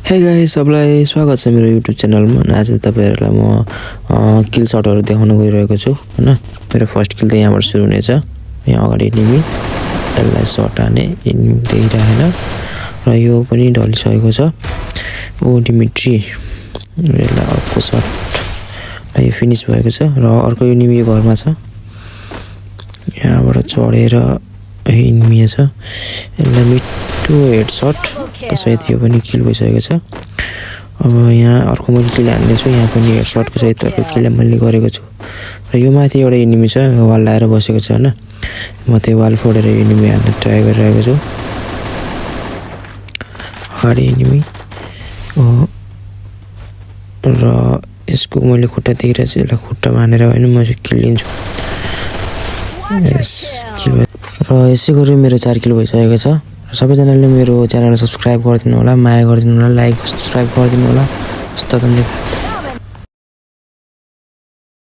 Hey guys, सबलाई स्वागत छ मेरो युट्युब च्यानलमा। आज तपाईहरुलाई म किल शटहरु देखाउन गइरहेको छु हैन। मेरो फर्स्ट किल त यहाँबाट सुरु हुनेछ। यहाँ अगाडि एनिमी यसलाई शट हाने एनिमी देखिरहेन र यो पनि ढलिसकेको छ। ओ डिमिट्री यसलाई अर्को शट यो फिनिश भएको छ र अर्को एनिमी घरमा छ। यहाँबाट चढेर एनिमी छ, यसलाई मिठो हेडशट सहित यो पनि किल भइसकेको छ। अब यहाँ अर्को मैले किल हान्ने छु, यहाँ पनि हेडशटको सहित अर्को किल मैले गरेको छु र यो माथि एउटा एनिमी छ, वाल लाएर बसेको छ हैन। म त्यो वाल फोडेर एनिमी हान्न ट्राई गरिरहेको छु। अगाडि एनिमी र यसको मैले खुट्टा देखिरहेको छु, यसलाई खुट्टा मानेर हैन म किल लिन्छु। यस किल र यसै गरी मेरो 4 किल भइसकेको छ। सबैजनाले मेरो च्यानललाई सब्स्क्राइब गरिदिनु होला, माया गरिदिनु होला, लाइक सब्स्क्राइब गरिदिनु होला। हस्त धन्यवाद।